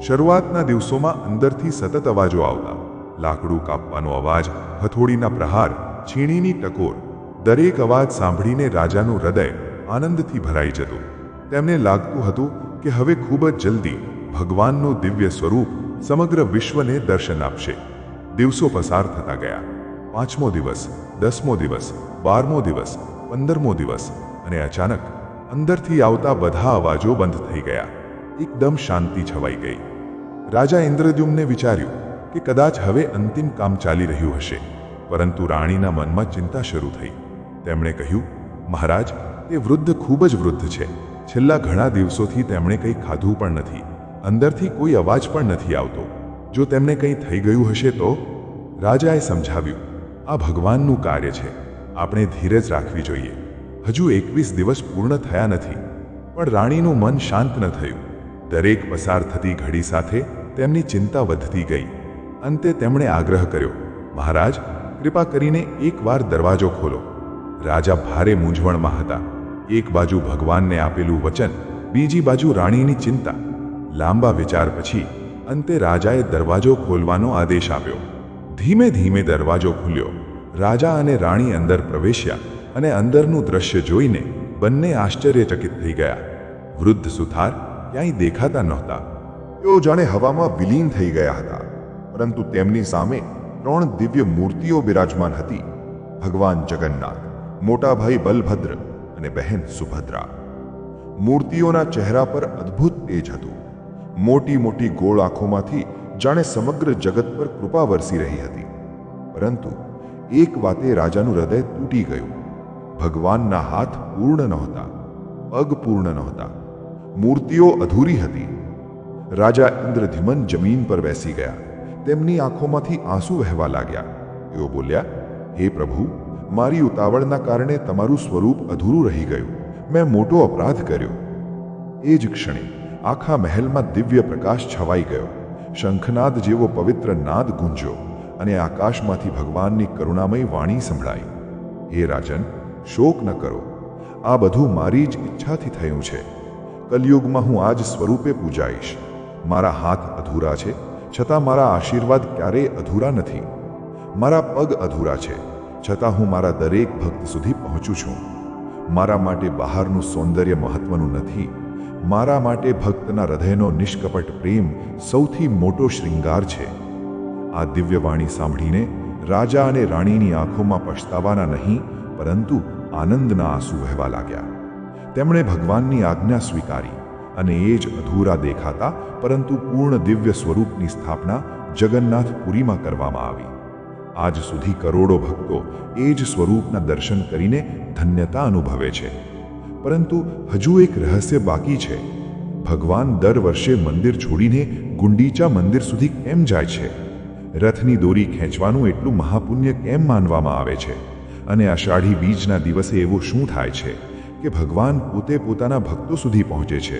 શરૂઆતના દિવસોમાં અંદરથી સતત અવાજો આવતા. લાકડું કાપવાનો અવાજ, હથોડીના પ્રહાર, છીણીની ટકોર. દરેક અવાજ સાંભળીને રાજાનું હૃદય આનંદથી ભરાઈ જતું. તેમને લાગતું હતું કે હવે ખૂબ જ જલ્દી ભગવાનનું દિવ્ય સ્વરૂપ સમગ્ર વિશ્વને દર્શન આપશે. દિવસો પસાર થતા ગયા. 5મો દિવસ, 10મો દિવસ, 12મો દિવસ, 15મો દિવસ, અને અચાનક અંદરથી આવતા બધા અવાજો બંધ થઈ ગયા. એકદમ શાંતિ છવાઈ ગઈ. રાજા ઇન્દ્રદ્યુમ્ને વિચાર્યું કે કદાચ હવે અંતિમ કામ ચાલી રહ્યું હશે. પરંતુ રાણીના મનમાં ચિંતા શરૂ થઈ. તેમણે કહ્યું, મહારાજ, તે વૃદ્ધ ખૂબ જ વૃદ્ધ છે. છેલ્લા ઘણા દિવસોથી તેમણે કંઈ ખાધું પણ નથી. અંદરથી કોઈ અવાજ પણ નથી આવતો. જો તેમને કંઈ થઈ ગયું હશે તો? રાજાએ સમજાવ્યું, આ ભગવાનનું કાર્ય છે. આપણે ધીરજ રાખવી જોઈએ. હજુ 21 દિવસ પૂર્ણ થયા નથી. પણ રાણીનું મન શાંત ન થયું. દરેક પસાર થતી ઘડી સાથે તેમની ચિંતા વધતી ગઈ. અંતે તેમણે આગ્રહ કર્યો, મહારાજ, કૃપા કરીને એકવાર દરવાજો ખોલો. રાજા ભારે મૂંઝવણમાં હતા. એક બાજુ ભગવાનને આપેલું વચન, બીજી બાજુ રાણીની ચિંતા. લાંબા વિચાર પછી અંતે રાજાએ દરવાજો ખોલવાનો આદેશ આપ્યો. ધીમે ધીમે દરવાજો ખુલ્યો. રાજા અને રાણી અંદર પ્રવેશ્યા અને અંદરનું દ્રશ્ય જોઈને બંને આશ્ચર્યચકિત થઈ ગયા. વૃદ્ધ સુથાર ક્યાંય દેખાતા નહોતા. તેઓ જાણે હવામાં વિલીન થઈ ગયા હતા. પરંતુ તેમની સામે 3 દિવ્ય મૂર્તિઓ બિરાજમાન હતી. ભગવાન જગન્નાથ, મોટા ભાઈ બલભદ્ર અને બહેન સુભદ્રા. મૂર્તિઓના ચહેરા પર અદ્ભુત તેજ હતું. મોટી મોટી ગોળ આંખોમાંથી જાણે સમગ્ર જગત પર કૃપા વરસી રહી હતી. પરંતુ એક વાતે રાજાનું હૃદય તૂટી ગયું. ભગવાનના હાથ પૂર્ણ નહોતા, પગ પૂર્ણ નહોતા, મૂર્તિઓ અધૂરી હતી. રાજા ઇન્દ્રદ્યુમ્ન જમીન પર બેસી ગયા. તેમની આંખોમાંથી આંસુ વહેવા લાગ્યા. તેઓ બોલ્યા, હે પ્રભુ, મારી ઉતાવળના કારણે તમારું સ્વરૂપ અધૂરું રહી ગયું. મેં મોટો અપરાધ કર્યો. એ જ ક્ષણે આખા મહેલમાં દિવ્ય પ્રકાશ છવાઈ ગયો. શંખનાદ જેવો પવિત્ર નાદ ગુંજ્યો અને આકાશમાંથી ભગવાનની કરુણામય વાણી સંભળાઈ. હે રાજન, શોક ન કરો. આ બધું મારી જ ઈચ્છાથી થયું છે. કલયુગમાં હું આ જ સ્વરૂપે પૂજાઈશ. મારા હાથ અધૂરા છે, છતાં મારા આશીર્વાદ ક્યારેય અધૂરા નથી. મારા પગ અધૂરા છે, છતાં હું મારા દરેક ભક્ત સુધી પહોંચું છું. મારા માટે બહારનું સૌંદર્ય મહત્વનું નથી. મારા માટે ભક્તના હૃદયનો નિષ્કપટ પ્રેમ સૌથી મોટો શ્રૃંગાર છે. આ દિવ્ય વાણી સાંભળીને રાજા અને રાણીની આંખોમાં પછતાવાના નહીં, પરંતુ આનંદના આંસુ વહેવા લાગ્યા. તેમણે ભગવાનની આજ્ઞા સ્વીકારી અને એ જ અધૂરા દેખાતા પરંતુ પૂર્ણ દિવ્ય સ્વરૂપની સ્થાપના જગન્નાથપુરીમાં કરવામાં આવી. આજ સુધી કરોડો ભક્તો એ જ સ્વરૂપના દર્શન કરીને ધન્યતા અનુભવે છે. પરંતુ હજુ એક રહસ્ય બાકી છે. ભગવાન દર વર્ષે મંદિર છોડીને ગુંડીચા મંદિર સુધી કેમ જાય છે? રથની દોરી ખેંચવાનું એટલું મહાપુણ્ય કેમ માનવામાં આવે છે? અને અષાઢી બીજના દિવસે એવું શું થાય છે કે ભગવાન પોતે પોતાના ભક્તો સુધી પહોંચે છે?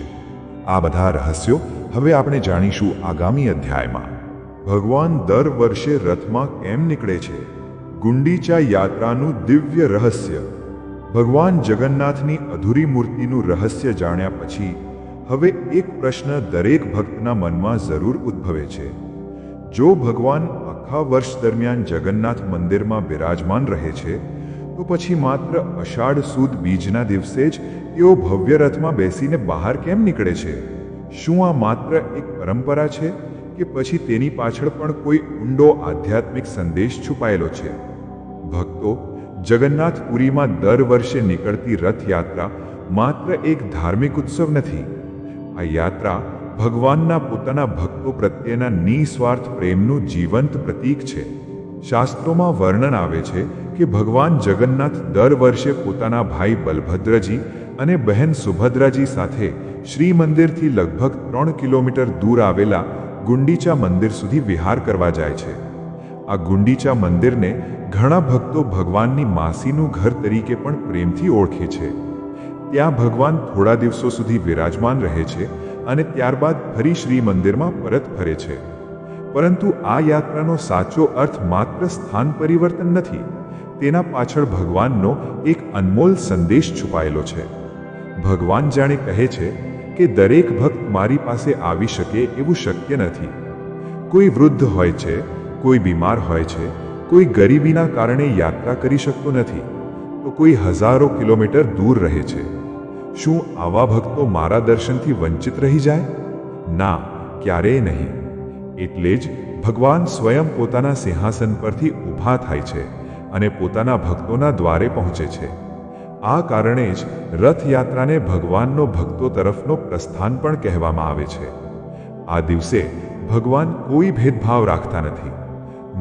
આ બધા રહસ્યો હવે આપણે જાણીશું આગામી અધ્યાયમાં. ભગવાન દર વર્ષે રથમાં કેમ નીકળે છે? ગુંડીચા યાત્રાનું દિવ્ય રહસ્ય. ભગવાન જગન્નાથની અધૂરી મૂર્તિનું રહસ્ય જાણ્યા પછી હવે એક પ્રશ્ન દરેક ભક્તના મનમાં જરૂર ઉદ્ભવે છે. જો ભગવાન આખા વર્ષ દરમિયાન જગન્નાથ મંદિરમાં બિરાજમાન રહે છે, તો પછી માત્ર અષાઢ સુદ બીજના દિવસે જ તેઓ ભવ્ય રથમાં બેસીને બહાર કેમ નીકળે છે? શું આ માત્ર એક પરંપરા છે કે પછી તેની પાછળ પણ કોઈ ઊંડો આધ્યાત્મિક સંદેશ છુપાયેલો છે? ભક્તો, જગન્નાથપુરીમાં દર વર્ષે નીકળતી રથયાત્રા માત્ર એક ધાર્મિક ઉત્સવ નથી. આ યાત્રા ભગવાનના પોતાના ભક્તો પ્રત્યેના નિસ્વાર્થ પ્રેમનું જીવંત પ્રતીક છે. શાસ્ત્રોમાં વર્ણન આવે છે કે ભગવાન જગન્નાથ દર વર્ષે પોતાના ભાઈ બલભદ્રજી અને બહેન સુભદ્રાજી સાથે શ્રી મંદિરથી લગભગ 3 કિલોમીટર દૂર આવેલા ગુંડીચા મંદિર સુધી વિહાર કરવા જાય છે. આ ગુંડીચા મંદિરને ઘણા ભક્તો ભગવાનની માસીનું ઘર તરીકે પણ પ્રેમથી ઓળખે છે. ત્યાં ભગવાન થોડા દિવસો સુધી વિરાજમાન રહે છે અને ત્યારબાદ ફરી શ્રી મંદિરમાં પરત ફરે છે. પરંતુ આ યાત્રાનો સાચો અર્થ માત્ર સ્થાન પરિવર્તન નથી. તેના પાછળ ભગવાનનો એક અનમોલ સંદેશ છુપાયેલો છે. ભગવાન જાણે કહે છે કે દરેક ભક્ત મારી પાસે આવી શકે એવું શક્ય નથી. કોઈ વૃદ્ધ હોય છે, કોઈ બીમાર હોય છે, કોઈ ગરીબીના કારણે યાત્રા કરી શકતો નથી, તો કોઈ હજારો કિલોમીટર દૂર રહે છે. શું આવા ભક્તો મારા દર્શનથી વંચિત રહી જાય? ના, ક્યારેય નહીં. એટલે જ ભગવાન સ્વયં પોતાના સિંહાસન પરથી ઊભા થાય છે અને પોતાના ભક્તોના દ્વારે પહોંચે છે. આ કારણે જ રથયાત્રાને ભગવાનનો ભક્તો તરફનો પ્રસ્થાન પણ કહેવામાં આવે છે. આ દિવસે ભગવાન કોઈ ભેદભાવ રાખતા નથી.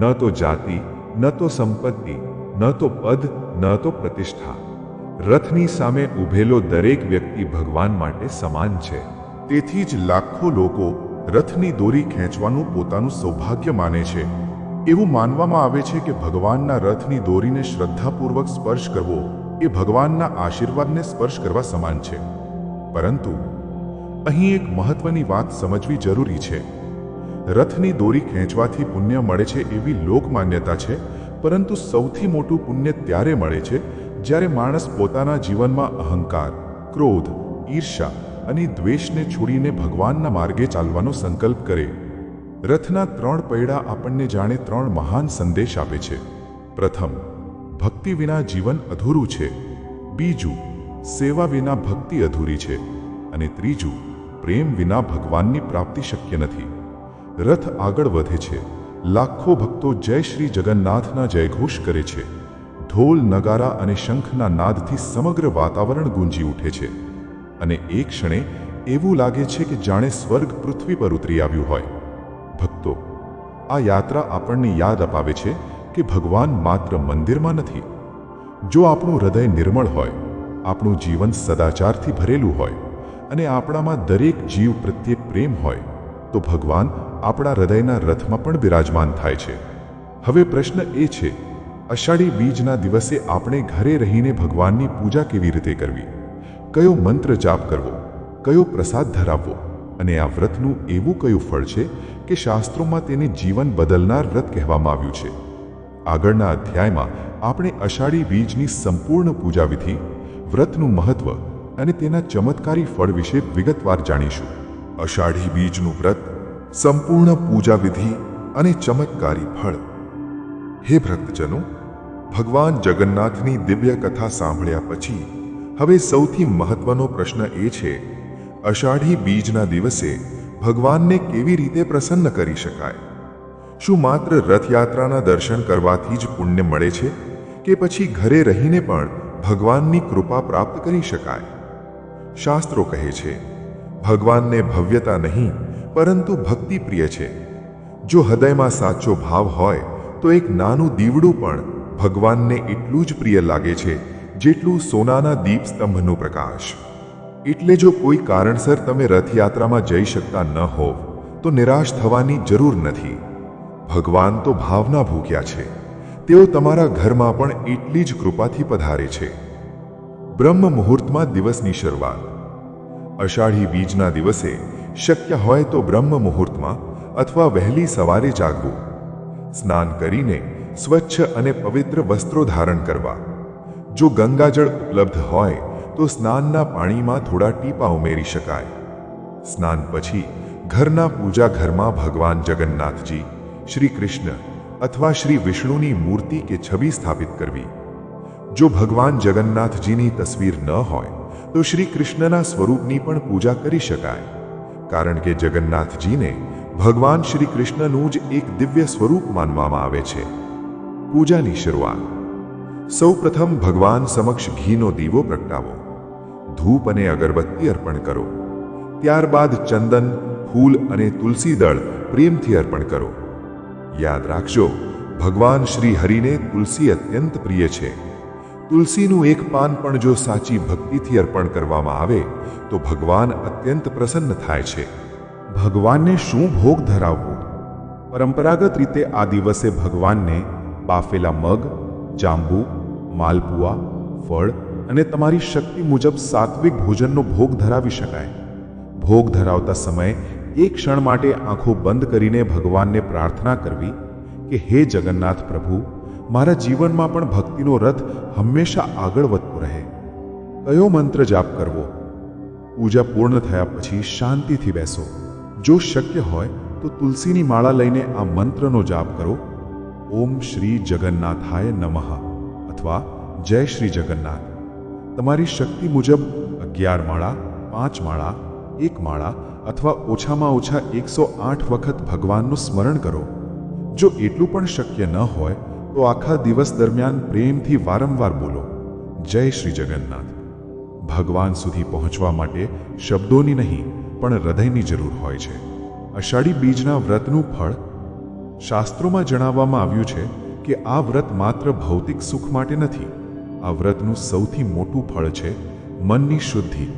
ન તો જાતિ, ન તો સંપત્તિ, ન તો પદ, ન તો પ્રતિષ્ઠા. રથની સામે ઊભેલો દરેક વ્યક્તિ ભગવાન માટે સમાન છે. તેથી જ લાખો લોકો રથની દોરી ખેંચવાનું પોતાનું સૌભાગ્ય માને છે. એવું માનવામાં આવે છે કે ભગવાનના રથની દોરીને શ્રદ્ધાપૂર્વક સ્પર્શ કરવો એ ભગવાનના આશીર્વાદને સ્પર્શ કરવા સમાન છે. પરંતુ અહીં એક મહત્વની વાત સમજવી જરૂરી છે. રથની દોરી ખેંચવાથી પુણ્ય મળે છે એવી લોકમાન્યતા છે, પરંતુ સૌથી મોટું પુણ્ય ત્યારે મળે છે જ્યારે માણસ પોતાના જીવનમાં અહંકાર, ક્રોધ, ઈર્ષ્યા અને દ્વેષને છોડીને ભગવાનના માર્ગે ચાલવાનો સંકલ્પ કરે. રથના 3 પૈડા આપણને જાણે 3 મહાન સંદેશ આપે છે. પ્રથમ, ભક્તિ વિના જીવન અધૂરું છે. બીજું, સેવા વિના ભક્તિ અધૂરી છે. અને ત્રીજું, પ્રેમ વિના ભગવાનની પ્રાપ્તિ શક્ય નથી. રથ આગળ વધે છે. લાખો ભક્તો જય શ્રી જગન્નાથના જયઘોષ કરે છે. ઢોલ, નગારા અને શંખના નાદથી સમગ્ર વાતાવરણ ગુંજી ઉઠે છે અને એક ક્ષણે એવું લાગે છે કે જાણે સ્વર્ગ પૃથ્વી પર ઉતરી આવ્યું હોય. ભક્તો, આ યાત્રા આપણને યાદ અપાવે છે કે ભગવાન માત્ર મંદિરમાં નથી. જો આપણું હૃદય નિર્મળ હોય, આપણું જીવન સદાચારથી ભરેલું હોય અને આપણામાં દરેક જીવ પ્રત્યે પ્રેમ હોય, તો ભગવાન આપણા હૃદયના રથમાં પણ બિરાજમાન થાય છે. હવે પ્રશ્ન એ છે, અષાઢી બીજના દિવસે આપણે ઘરે રહીને ભગવાનની પૂજા કેવી રીતે કરવી? કયો મંત્ર જાપ કરવો? કયો પ્રસાદ ધરાવવો? અને આ વ્રતનું એવું કયું ફળ છે કે શાસ્ત્રોમાં તેને જીવન બદલનાર વ્રત કહેવામાં આવ્યું છે? આગળના અધ્યાયમાં આપણે અષાઢી બીજની સંપૂર્ણ પૂજા વિધિ, વ્રતનું મહત્વ અને તેના ચમત્કારી ફળ વિશે વિગતવાર જાણીશું. અષાઢી બીજનું વ્રત, સંપૂર્ણ પૂજા વિધિ અને ચમત્કારી ફળ. હે ભક્તજનો, ભગવાન જગન્નાથની દિવ્ય કથા સાંભળ્યા પછી હવે સૌથી મહત્વનો પ્રશ્ન એ છે, અષાઢી બીજના દિવસે ભગવાનને કેવી રીતે પ્રસન્ન કરી શકાય? શું માત્ર રથયાત્રાના દર્શન કરવાથી જ પુણ્ય મળે છે કે પછી ઘરે રહીને પણ ભગવાનની કૃપા પ્રાપ્ત કરી શકાય? શાસ્ત્રો કહે છે, ભગવાનને ભવ્યતા નહીં પરંતુ ભક્તિ પ્રિય છે. જો હૃદયમાં સાચો ભાવ હોય તો એક નાનું દીવડું પણ ભગવાનને એટલું જ પ્રિય લાગે છે જેટલું સોનાના દીપસ્તંભનો પ્રકાશ. એટલે જો કોઈ કારણસર તમે રથયાત્રામાં જઈ શકતા ન હોવ તો નિરાશ થવાની જરૂર નથી. ભગવાન તો ભાવના ભૂખ્યા છે. તેઓ તમારા ઘરમાં પણ એટલી જ કૃપાથી પધારે છે. બ્રહ્મ મુહૂર્તમાં દિવસની શરૂઆત. અષાઢી બીજના દિવસે શક્ય હોય તો બ્રહ્મ મુહૂર્તમાં અથવા વહેલી સવારે જાગવું. સ્નાન કરીને સ્વચ્છ અને પવિત્ર વસ્ત્રો ધારણ કરવા. જો ગંગાજળ ઉપલબ્ધ હોય તો સ્નાનના પાણીમાં થોડા ટીપા ઉમેરી શકાય. સ્નાન પછી ઘરના પૂજા ઘરમાં ભગવાન જગન્નાથજી, શ્રી કૃષ્ણ અથવા શ્રી વિષ્ણુની મૂર્તિ કે છબી સ્થાપિત કરવી. જો ભગવાન જગન્નાથજીની તસવીર ન હોય તો શ્રી કૃષ્ણના સ્વરૂપની પણ પૂજા કરી શકાય, કારણ કે જગન્નાથજીને ભગવાન શ્રી કૃષ્ણનું જ એક દિવ્ય સ્વરૂપ માનવામાં આવે છે. પૂજાની શરૂઆત. સૌપ્રથમ ભગવાન સમક્ષ ઘીનો દીવો પ્રગટાવો. ધૂપ અને અગરબત્તી અર્પણ કરો. ત્યારબાદ ચંદન, ફૂલ અને તુલસી દળ પ્રેમથી અર્પણ કરો. યાદ રાખજો, ભગવાન શ્રી હરિને તુલસી અત્યંત પ્રિય છે. તુલસીનું એક પાન પણ જો સાચી ભક્તિથી અર્પણ કરવામાં આવે તો ભગવાન અત્યંત પ્રસન્ન થાય છે. ભગવાનને શું ભોગ ધરાવવો? પરંપરાગત રીતે આ દિવસે ભગવાનને બાફેલા મગ, જાંબુ, માલપુઆ, ફળ અને તમારી શક્તિ મુજબ સાત્વિક ભોજનનો ભોગ ધરાવી શકાય. ભોગ ધરાવતા સમયે એક ક્ષણ માટે આંખો બંધ કરીને ભગવાનને પ્રાર્થના કરવી કે હે જગન્નાથ પ્રભુ, મારા જીવનમાં પણ ભક્તિનો રથ હંમેશા આગળ વધતો રહે. કયો મંત્ર જાપ કરવો? પૂજા પૂર્ણ થયા પછી શાંતિથી બેસો. જો શક્ય હોય તો તુલસીની માળા લઈને આ મંત્રનો જાપ કરો. ઓમ શ્રી જગન્નાથાય નમઃ અથવા જય શ્રી જગન્નાથ. તમારી શક્તિ મુજબ 11 માળા, 5 માળા, 1 માળા અથવા ઓછામાં ઓછા 108 વખત ભગવાનનું સ્મરણ કરો. જો એટલું પણ શક્ય ન હોય તો આખા દિવસ દરમિયાન પ્રેમથી વારંવાર બોલો, જય શ્રી જગન્નાથ. ભગવાન સુધી પહોંચવા માટે શબ્દોની નહીં પણ હૃદયની જરૂર હોય છે. અષાઢી બીજના વ્રતનું ફળ. શાસ્ત્રોમાં જણાવવામાં આવ્યું છે કે આ વ્રત માત્ર ભૌતિક સુખ માટે નથી. આ વ્રતનું સૌથી મોટું ફળ છે મનની શુદ્ધિ.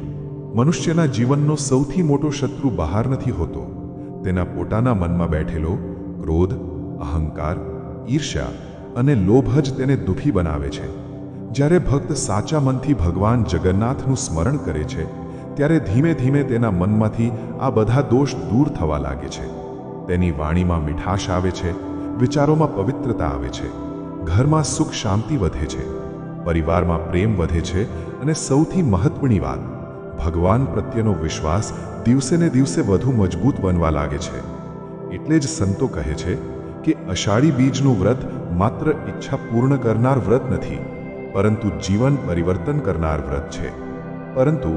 મનુષ્યના જીવનનો સૌથી મોટો શત્રુ બહાર નથી હોતો, તેના પોતાના મનમાં બેઠેલો ક્રોધ, અહંકાર, ઈર્ષ્યા અને લોભ જ તેને દુઃખી બનાવે છે. જ્યારે ભક્ત સાચા મનથી ભગવાન જગન્નાથનું સ્મરણ કરે છે ત્યારે ધીમે ધીમે તેના મનમાંથી આ બધા દોષ દૂર થવા લાગે છે. તેની વાણીમાં મીઠાશ આવે છે, વિચારોમાં પવિત્રતા આવે છે, ઘરમાં સુખ શાંતિ વધે છે, પરિવારમાં પ્રેમ વધે છે અને સૌથી મહત્વની વાત, ભગવાન પ્રત્યેનો વિશ્વાસ દિવસે ને દિવસે વધુ મજબૂત બનવા લાગે છે. એટલે જ સંતો કહે છે કે અષાઢી બીજનું વ્રત માત્ર ઈચ્છા પૂર્ણ કરનાર વ્રત નથી, પરંતુ જીવન પરિવર્તન કરનાર વ્રત છે. પરંતુ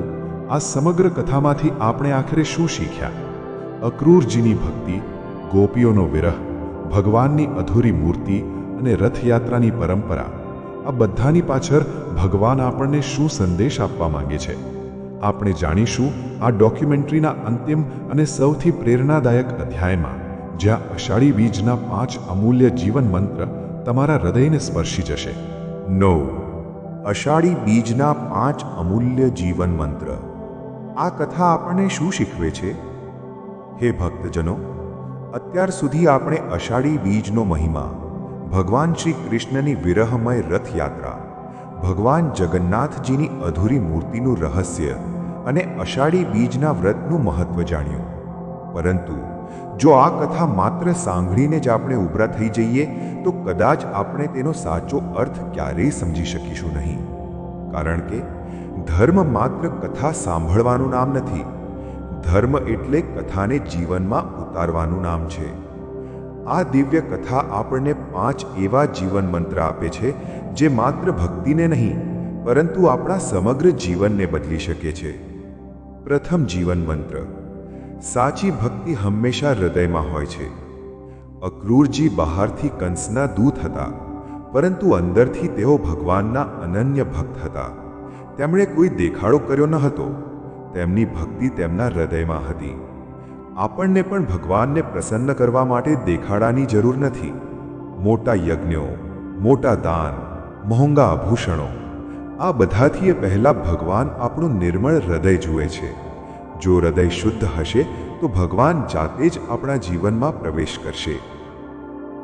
આ સમગ્ર કથામાંથી આપણે આખરે શું શીખ્યા? અક્રૂરજીની ભક્તિ, ગોપીઓનો વિરહ, ભગવાનની અધૂરી મૂર્તિ અને રથયાત્રાની પરંપરા, આ બધાની પાછળ ભગવાન આપણને શું સંદેશ આપવા માંગે છે? આપણે જાણીશું આ ડોક્યુમેન્ટરીના અંતિમ અને સૌથી પ્રેરણાદાયક અધ્યાયમાં, જ્યાં અષાઢી બીજના 5 અમૂલ્ય જીવન મંત્ર તમારા હૃદયને સ્પર્શી જશે. 9. અષાઢી બીજના 5 અમૂલ્ય જીવન મંત્ર. આ કથા આપણને શું શીખવે છે? હે ભક્તજનો, અત્યાર સુધી આપણે અષાઢી બીજનો મહિમા, ભગવાન શ્રી કૃષ્ણની વિરહમય રથયાત્રા, ભગવાન જગન્નાથજીની અધૂરી મૂર્તિનું રહસ્ય અને અષાઢી બીજના વ્રતનું મહત્વ જાણ્યું. પરંતુ જો આ કથા માત્ર સાંભળીને જ આપણે ઉભરા થઈ જઈએ તો કદાચ આપણે તેનો સાચો અર્થ ક્યારેય સમજી શકીશું નહીં. કારણ કે ધર્મ માત્ર કથા સાંભળવાનું નામ નથી. ધર્મ એટલે કથાને જીવનમાં ઉતારવાનું નામ છે. આ દિવ્ય કથા આપણને 5 એવા જીવન મંત્ર આપે છે જે માત્ર ભક્તિને નહીં પરંતુ આપણા સમગ્ર જીવનને બદલી શકે છે. પ્રથમ જીવન મંત્ર. સાચી ભક્તિ હંમેશા હૃદયમાં હોય છે. અક્રૂરજી બહારથી કંસના દૂત હતા, પરંતુ અંદરથી તેઓ ભગવાનના અનન્ય ભક્ત હતા. તેમણે કોઈ દેખાડો કર્યો ન હતો. તેમની ભક્તિ તેમના હૃદયમાં હતી. આપણને પણ ભગવાનને પ્રસન્ન કરવા માટે દેખાડાની જરૂર નથી. મોટા યજ્ઞો, મોટા દાન, મોંઘા આભૂષણો, આ બધાથી પહેલા ભગવાન આપણું નિર્મળ હૃદય જુએ છે. જો હૃદય શુદ્ધ હશે તો ભગવાન જાતે જ આપણા જીવનમાં પ્રવેશ કરશે.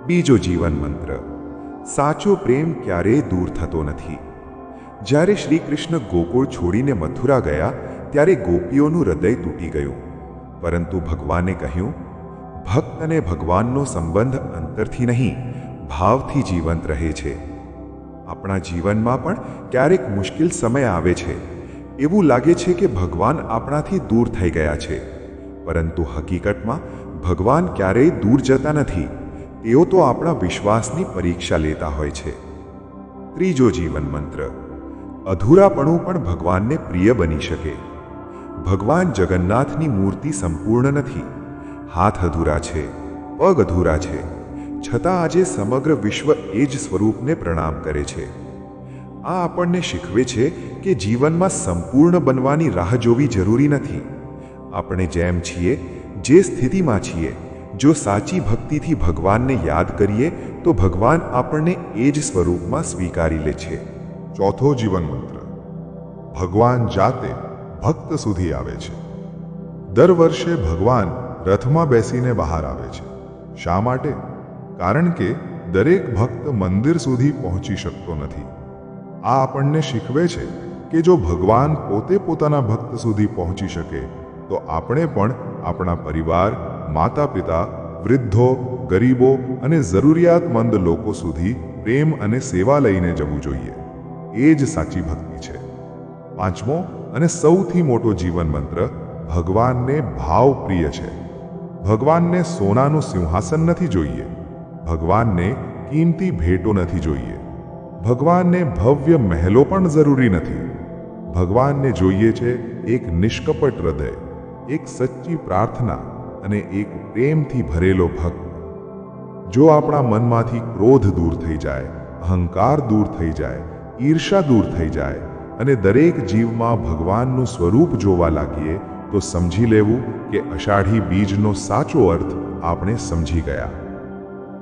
બીજો જીવન મંત્ર. સાચો પ્રેમ ક્યારેય દૂર થતો નથી. જ્યારે શ્રી કૃષ્ણ ગોકુળ છોડીને મથુરા ગયા ત્યારે ગોપીઓનું હૃદય તૂટી ગયું. પરંતુ ભગવાને કહ્યું, ભક્ત અને ભગવાનનો સંબંધ અંતરથી નહીં, ભાવથી જીવંત રહે છે. આપણા જીવનમાં પણ ક્યારેક મુશ્કેલ સમય આવે છે. એવું લાગે છે કે ભગવાન આપણાથી દૂર થઈ ગયા છે, પરંતુ હકીકતમાં ભગવાન ક્યારેય દૂર જતા નથી. તેઓ તો આપણા વિશ્વાસની પરીક્ષા લેતા હોય છે. ત્રીજો જીવન મંત્ર. અધૂરાપણું પણ ભગવાનને પ્રિય બની શકે. ભગવાન જગન્નાથની મૂર્તિ સંપૂર્ણ નથી. હાથ અધૂરા છે, પગ અધૂરા છે, છતાં આજે સમગ્ર વિશ્વ એ જ સ્વરૂપને પ્રણામ કરે છે. આ આપણને શીખવે છે કે જીવનમાં સંપૂર્ણ બનવાની રાહ જોવી જરૂરી નથી. આપણે જેમ છીએ, જે સ્થિતિમાં છીએ, જો સાચી ભક્તિથી ભગવાનને યાદ કરીએ તો ભગવાન આપણને એ જ સ્વરૂપમાં સ્વીકારી લે છે. ચોથો જીવન મંત્ર. ભગવાન જાતે ભક્ત સુધી આવે છે. દર વર્ષે ભગવાન રથમાં બેસીને બહાર આવે છે. શા માટે? કારણ કે દરેક ભક્ત મંદિર સુધી પહોંચી શકતો નથી. આ આપણને શીખવે છે કે જો ભગવાન પોતે પોતાના ભક્ત સુધી પહોંચી શકે તો આપણે પણ આપણા પરિવાર, માતા પિતા, વૃદ્ધો, ગરીબો અને જરૂરિયાતમંદ લોકો સુધી પ્રેમ અને સેવા લઈને જવું જોઈએ. એ જ સાચી ભક્તિ છે. પાંચમો અને સૌથી મોટો જીવન મંત્ર. ભગવાનને ભાવ પ્રિય છે. ભગવાનને સોનાનું સિંહાસન નથી જોઈએ. ભગવાનને કિંમતી ભેટો નથી જોઈએ. ભગવાનને ભવ્ય મહેલો પણ જરૂરી નથી. ભગવાનને જોઈએ છે એક નિષ્કપટ હૃદય, એક સચ્ચી પ્રાર્થના અને એક પ્રેમથી ભરેલો ભક્ત. જો આપણા મનમાંથી ક્રોધ દૂર થઈ જાય, અહંકાર દૂર થઈ જાય, ઈર્ષા દૂર થઈ જાય અને દરેક જીવમાં ભગવાનનું સ્વરૂપ જોવા લાગીએ તો સમજી લેવું કે અષાઢી બીજનો સાચો અર્થ આપણે સમજી ગયા.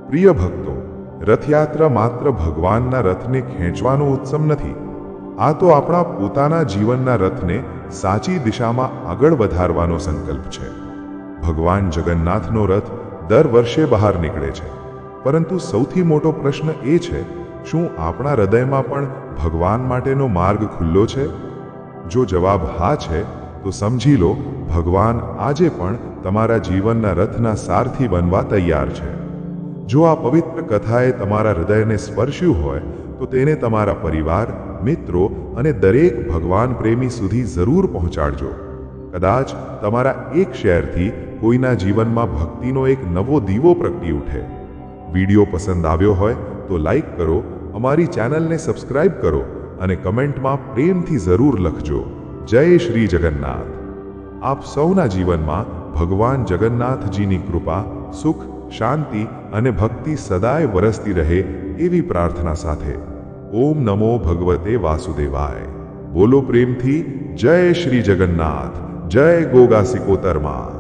પ્રિય ભક્તો, રથયાત્રા માત્ર ભગવાનના રથને ખેંચવાનો ઉત્સવ નથી. આ તો આપણા પોતાના જીવનના રથને સાચી દિશામાં આગળ વધારવાનો સંકલ્પ છે. ભગવાન જગન્નાથનો રથ દર વર્ષે બહાર નીકળે છે, પરંતુ સૌથી મોટો પ્રશ્ન એ છે, શું આપણા હૃદયમાં પણ ભગવાન માટેનો માર્ગ ખુલ્લો છે? જો જવાબ હા છે તો સમજી લો, ભગવાન આજે પણ તમારા જીવનના રથના સારથી બનવા તૈયાર છે. જો આ પવિત્ર કથાએ તમારા હૃદયને સ્પર્શ્યું હોય તો તેને તમારા પરિવાર, મિત્રો અને દરેક ભગવાન પ્રેમી સુધી જરૂર પહોંચાડજો. કદાચ તમારા એક શેરથી કોઈના જીવનમાં ભક્તિનો એક નવો દીવો પ્રગટી ઉઠે. વિડીયો પસંદ આવ્યો હોય તો લાઈક કરો, અમારી ચેનલને સબસ્ક્રાઇબ કરો અને કમેન્ટમાં પ્રેમથી જરૂર લખજો. જય શ્રી જગન્નાથ. આપ સૌના જીવનમાં ભગવાન જગન્નાથજીની કૃપા, સુખ, શાંતિ અને ભક્તિ સદાય વરસતી રહે એવી પ્રાર્થના સાથે. ઓમ નમો ભગવતે વાસુદેવાય. બોલો પ્રેમથી જય શ્રી જગન્નાથ. જય ગોગા સિકોતરમાં.